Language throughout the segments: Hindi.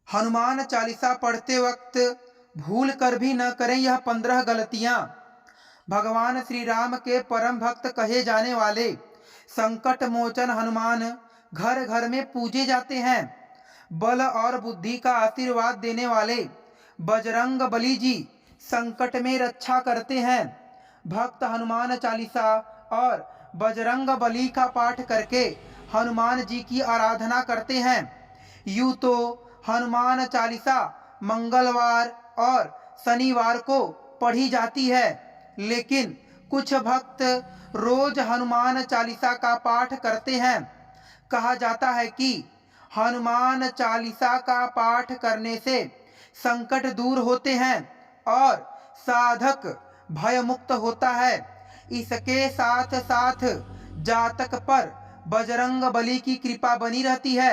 हनुमान चालीसा पढ़ते वक्त भूल कर भी न करें यह 15 गलतियां। भगवान श्री राम के परम भक्त कहे जाने वाले संकट मोचन हनुमान घर घर में पूजे जाते हैं। बल और बुद्धि का आशीर्वाद देने वाले बजरंग बली जी संकट में रक्षा करते हैं। भक्त हनुमान चालीसा और बजरंग बली का पाठ करके हनुमान जी की आराधना करते हैं। यूं तो हनुमान चालीसा मंगलवार और शनिवार को पढ़ी जाती है, लेकिन कुछ भक्त रोज हनुमान चालीसा का पाठ करते हैं। कहा जाता है कि हनुमान चालीसा का पाठ करने से संकट दूर होते हैं और साधक भय मुक्त होता है। इसके साथ साथ जातक पर बजरंग बली की कृपा बनी रहती है।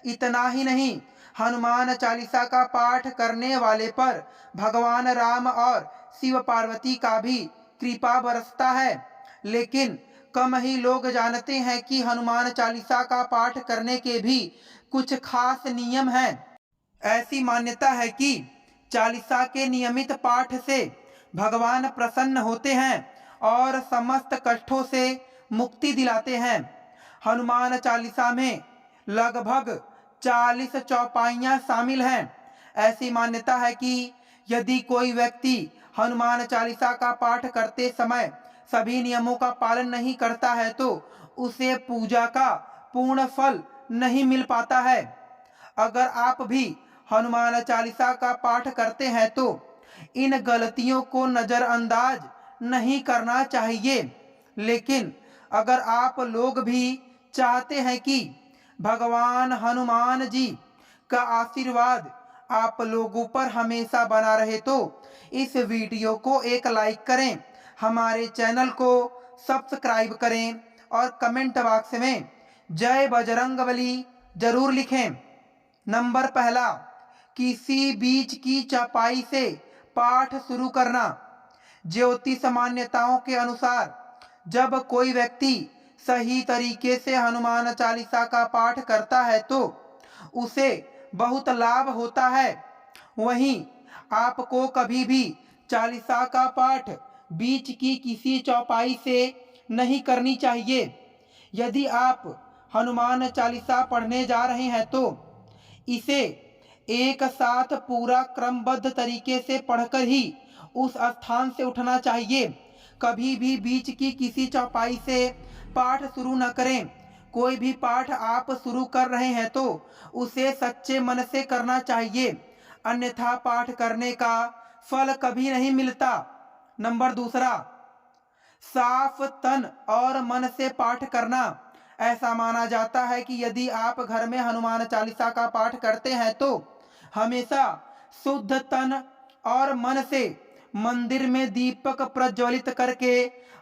इतना ही नहीं, हनुमान चालीसा का पाठ करने वाले पर भगवान राम और शिव पार्वती का भी कृपा बरसता है। लेकिन कम ही लोग जानते हैं कि हनुमान चालीसा का पाठ करने के भी कुछ खास नियम हैं। ऐसी मान्यता है कि चालीसा के नियमित पाठ से भगवान प्रसन्न होते हैं और समस्त कष्टों से मुक्ति दिलाते हैं। हनुमान चालीसा में लगभग 40 चौपाइयाँ शामिल हैं। ऐसी मान्यता है कि यदि कोई व्यक्ति हनुमान चालीसा का पाठ करते समय सभी नियमों का पालन नहीं करता है तो उसे पूजा का पूर्ण फल नहीं मिल पाता है। अगर आप भी हनुमान चालीसा का पाठ करते हैं तो इन गलतियों को नजरअंदाज नहीं करना चाहिए। लेकिन अगर आप लोग भी चाहते हैं कि भगवान हनुमान जी का आशीर्वाद आप लोगों पर हमेशा बना रहे तो इस वीडियो को एक लाइक करें, हमारे चैनल को सब्सक्राइब करें और कमेंट बॉक्स में जय बजरंगबली जरूर लिखें। नंबर पहला, किसी बीच की चौपाई से पाठ शुरू करना। ज्योतिष मान्यताओं के अनुसार जब कोई व्यक्ति सही तरीके से हनुमान चालीसा का पाठ करता है तो उसे बहुत लाभ होता है। वहीं आपको कभी भी चालीसा का पाठ बीच की किसी चौपाई से नहीं करनी चाहिए। यदि आप हनुमान चालीसा पढ़ने जा रहे हैं तो इसे एक साथ पूरा क्रमबद्ध तरीके से पढ़कर ही उस स्थान से उठना चाहिए। कभी भी बीच की किसी चौपाई से पाठ शुरू न करें। कोई भी पाठ आप शुरू कर रहे हैं तो उसे सच्चे मन से करना चाहिए, अन्यथा पाठ करने का फल कभी नहीं मिलता। नंबर दूसरा, साफ तन और मन से पाठ करना। ऐसा माना जाता है कि यदि आप घर में हनुमान चालीसा का पाठ करते हैं तो हमेशा शुद्ध तन और मन से मंदिर में दीपक प्रज्वलित करके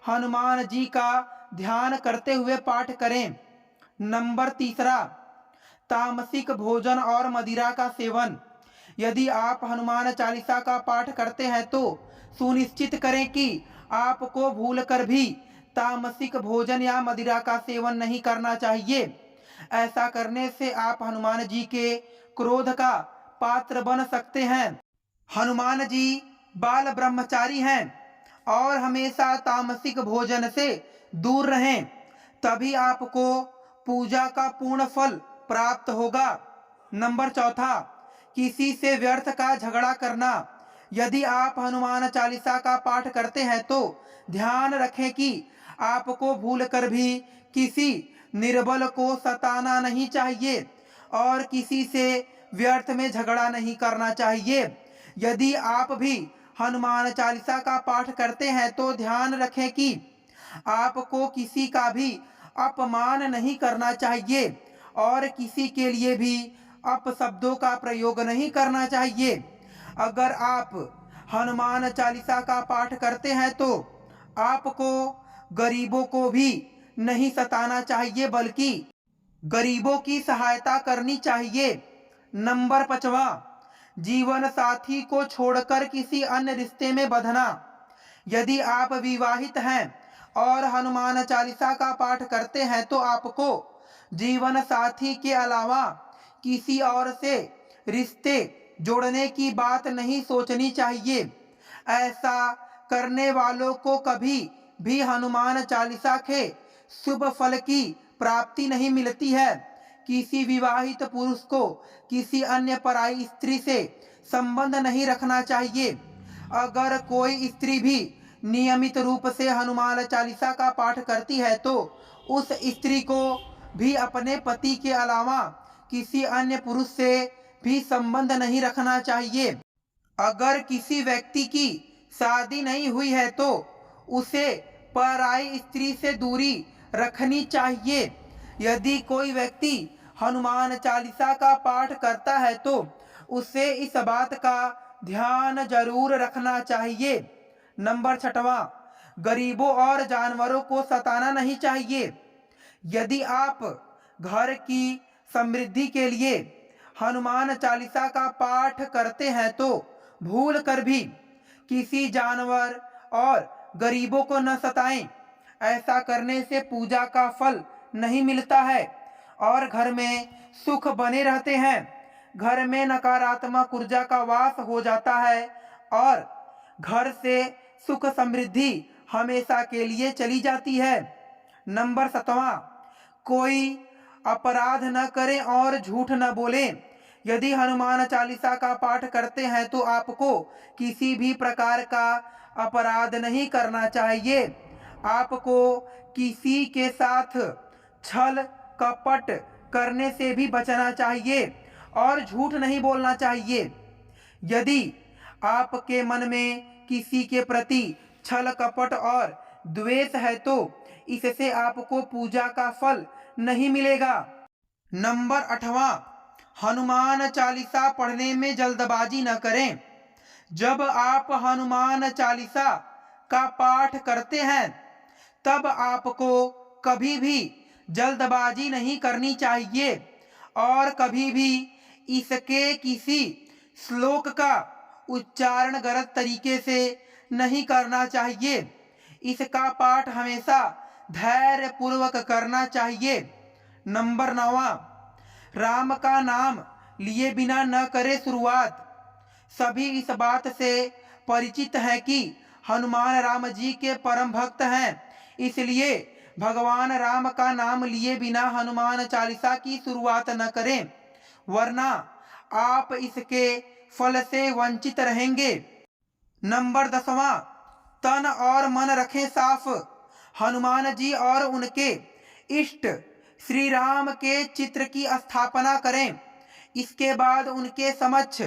हनुमान जी का ध्यान करते हुए पाठ करें। नंबर तीसरा, तामसिक भोजन और मदिरा का सेवन। यदि आप हनुमान चालीसा का पाठ करते हैं तो सुनिश्चित करें कि आपको भूलकर भी तामसिक भोजन या मदिरा का सेवन नहीं करना चाहिए। ऐसा करने से आप हनुमान जी के क्रोध का पात्र बन सकते हैं। हनुमान जी बाल ब्रह्मचारी हैं और हमेशा तामसिक भोजन से दूर रहें, तभी आपको पूजा का पूर्ण फल प्राप्त होगा। नंबर चौथा, किसी से व्यर्थ का झगड़ा करना। यदि आप हनुमान चालीसा का पाठ करते हैं तो ध्यान रखें कि आपको भूलकर भी किसी निर्बल को सताना नहीं चाहिए और किसी से व्यर्थ में झगड़ा नहीं करना चाहिए। यदि आप भी हनुमान चालीसा का पाठ करते हैं तो ध्यान रखें कि आपको किसी का भी अपमान नहीं करना चाहिए और किसी के लिए भी अपशब्दों का प्रयोग नहीं करना चाहिए। अगर आप हनुमान चालीसा का पाठ करते हैं तो आपको गरीबों को भी नहीं सताना चाहिए बल्कि गरीबों की सहायता करनी चाहिए। नंबर पांचवा, जीवन साथी को छोड़कर किसी अन्य रिश्ते में बंधना। यदि आप विवाहित हैं और हनुमान चालीसा का पाठ करते हैं तो आपको जीवन साथी के अलावा किसी और से रिश्ते जोड़ने की बात नहीं सोचनी चाहिए। ऐसा करने वालों को कभी भी हनुमान चालीसा के शुभ फल की प्राप्ति नहीं मिलती है। किसी विवाहित पुरुष को किसी अन्य पराई स्त्री से संबंध नहीं रखना चाहिए। अगर कोई स्त्री भी नियमित रूप से हनुमान चालीसा का पाठ करती है तो उस स्त्री को भी अपने पति के अलावा किसी अन्य पुरुष से भी संबंध नहीं रखना चाहिए। अगर किसी व्यक्ति की शादी नहीं हुई है तो उसे पराई स्त्री से दूरी रखनी चाहिए। यदि कोई व्यक्ति हनुमान चालीसा का पाठ करता है तो उसे इस बात का ध्यान जरूर रखना चाहिए। नंबर 6वां, गरीबों और जानवरों को सताना नहीं चाहिए। यदि आप घर की समृद्धि के लिए हनुमान चालीसा का पाठ करते हैं तो भूल कर भी किसी जानवर और गरीबों को न सताएं। ऐसा करने से पूजा का फल नहीं मिलता है और घर में सुख बने रहते हैं। घर में नकारात्मक ऊर्जा का वास हो जाता है और घर से सुख समृद्धि हमेशा के लिए चली जाती है। नंबर 7वां, कोई अपराध न करें और झूठ न बोलें। यदि हनुमान चालीसा का पाठ करते हैं तो आपको किसी भी प्रकार का अपराध नहीं करना चाहिए। आपको किसी के साथ छल कपट करने से भी बचना चाहिए और झूठ नहीं बोलना चाहिए। यदि आपके मन में किसी के प्रति छल कपट और द्वेष है तो इससे आपको पूजा का फल नहीं मिलेगा। नंबर 8वां, हनुमान चालीसा पढ़ने में जल्दबाजी न करें। जब आप हनुमान चालीसा का पाठ करते हैं तब आपको कभी भी जल्दबाजी नहीं करनी चाहिए और कभी भी इसके किसी श्लोक का उच्चारण गलत तरीके से नहीं करना चाहिए। इसका पाठ हमेशा धैर्य पूर्वक करना चाहिए। नंबर 9वां, राम का नाम लिए बिना न करे शुरुआत। सभी इस बात से परिचित है कि हनुमान राम जी के परम भक्त हैं, इसलिए भगवान राम का नाम लिए बिना हनुमान चालीसा की शुरुआत न करें, वरना आप इसके फल से वंचित रहेंगे। नंबर 10वां, तन और मन रखें साफ। हनुमान जी और उनके इष्ट श्री राम के चित्र की स्थापना करें। इसके बाद उनके समक्ष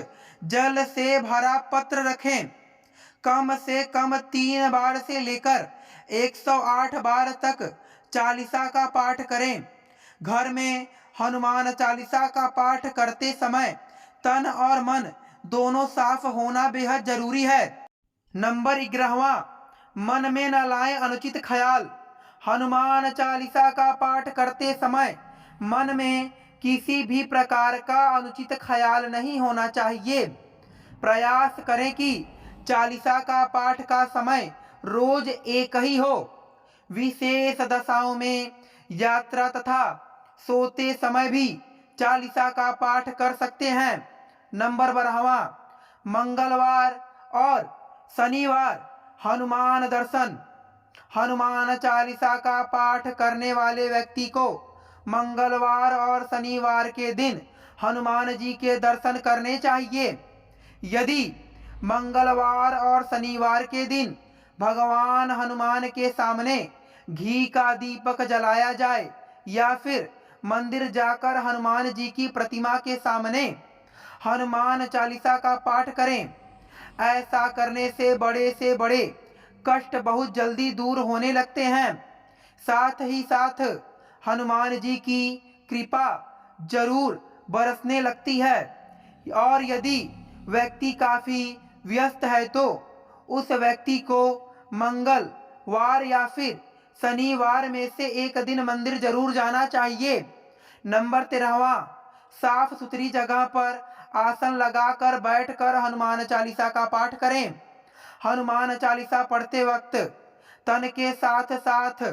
जल से भरा पत्र रखें। कम से कम 3 बार से लेकर 108 बार तक चालीसा का पाठ करें। घर में हनुमान चालीसा का पाठ करते समय तन और मन दोनों साफ होना बेहद जरूरी है। नंबर 11वां, मन में न लाएं अनुचित ख्याल। हनुमान चालीसा का पाठ करते समय मन में किसी भी प्रकार का अनुचित ख्याल नहीं होना चाहिए। प्रयास करें कि चालीसा का पाठ का समय रोज एक ही हो। विशेष दशाओं में यात्रा तथा सोते समय भी चालीसा का पाठ कर सकते हैं। नंबर 12वां, मंगलवार और शनिवार हनुमान दर्शन। हनुमान चालीसा का पाठ करने वाले व्यक्ति को मंगलवार और शनिवार के दिन हनुमान जी के दर्शन करने चाहिए। यदि मंगलवार और शनिवार के दिन भगवान हनुमान के सामने घी का दीपक जलाया जाए या फिर मंदिर जाकर हनुमान जी की प्रतिमा के सामने हनुमान चालीसा का पाठ करें। ऐसा करने से बड़े कष्ट बहुत जल्दी दूर होने लगते हैं। साथ ही साथ हनुमान जी की कृपा जरूर बरसने लगती है और यदि व्यक्ति काफी व्यस्त है तो उस व्यक्ति को मंगलवार या फिर शनिवार में से एक दिन मंदिर जरूर जाना चाहिए। नंबर 13वां, साफ सुथरी जगह पर आसन लगाकर बैठकर हनुमान चालीसा का पाठ करें। हनुमान चालीसा पढ़ते वक्त तन के साथ साथ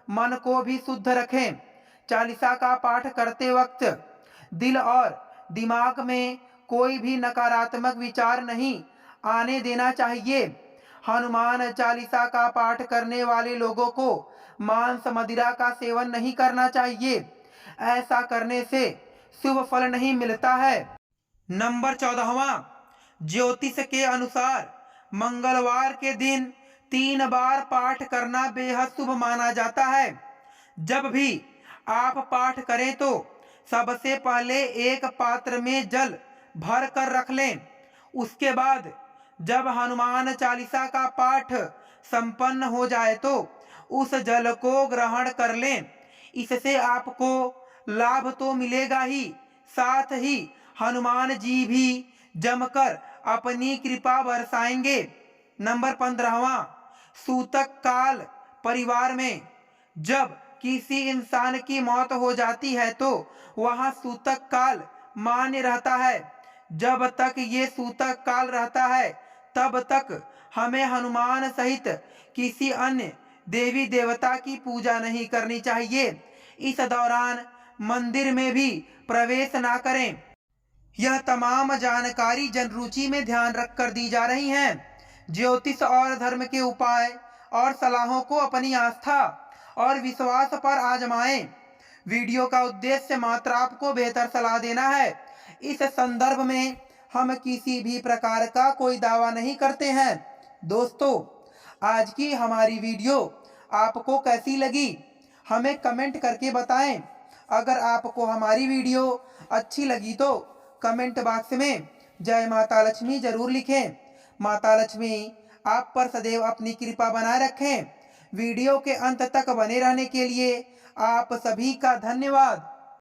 मन को भी शुद्ध रखें। चालीसा का पाठ करते वक्त दिल और दिमाग में कोई भी नकारात्मक विचार नहीं आने देना चाहिए। हनुमान चालीसा का पाठ करने वाले लोगों को मांस मदिरा का सेवन नहीं करना चाहिए। ऐसा करने से शुभ फल नहीं मिलता है। नंबर 14वां, ज्योतिष के अनुसार मंगलवार के दिन 3 बार पाठ करना बेहद शुभ माना जाता है। जब भी आप पाठ करें तो सबसे पहले एक पात्र में जल भर कर रख लें। उसके बाद जब हनुमान चालीसा का पाठ संपन्न हो जाए तो उस जल को ग्रहण कर लें। इससे आपको लाभ तो मिलेगा ही, साथ ही हनुमान जी भी जमकर अपनी कृपा बरसाएंगे। नंबर 15वां, सूतक काल परिवार में जब किसी इंसान की मौत हो जाती है तो वह सूतक काल मान्य रहता है। जब तक ये सूतक काल रहता है तब तक हमें हनुमान सहित किसी अन्य देवी देवता की पूजा नहीं करनी चाहिए। इस दौरान मंदिर में भी प्रवेश ना करें। यह तमाम जानकारी जनरुचि में ध्यान रखकर दी जा रही हैं। ज्योतिष और धर्म के उपाय और सलाहों को अपनी आस्था और विश्वास पर आजमाएं। वीडियो का उद्देश्य मात्र आपको बेहतर सलाह देना है। इस संदर्भ में हम किसी भी प्रकार का कोई दावा नहीं करते हैं। दोस्तों, आज की हमारी वीडियो आपको कैसी लगी हमें कमेंट करके बताएं। अगर आपको हमारी वीडियो अच्छी लगी तो कमेंट बॉक्स में जय माता लक्ष्मी जरूर लिखें। माता लक्ष्मी आप पर सदैव अपनी कृपा बनाए रखें। वीडियो के अंत तक बने रहने के लिए आप सभी का धन्यवाद।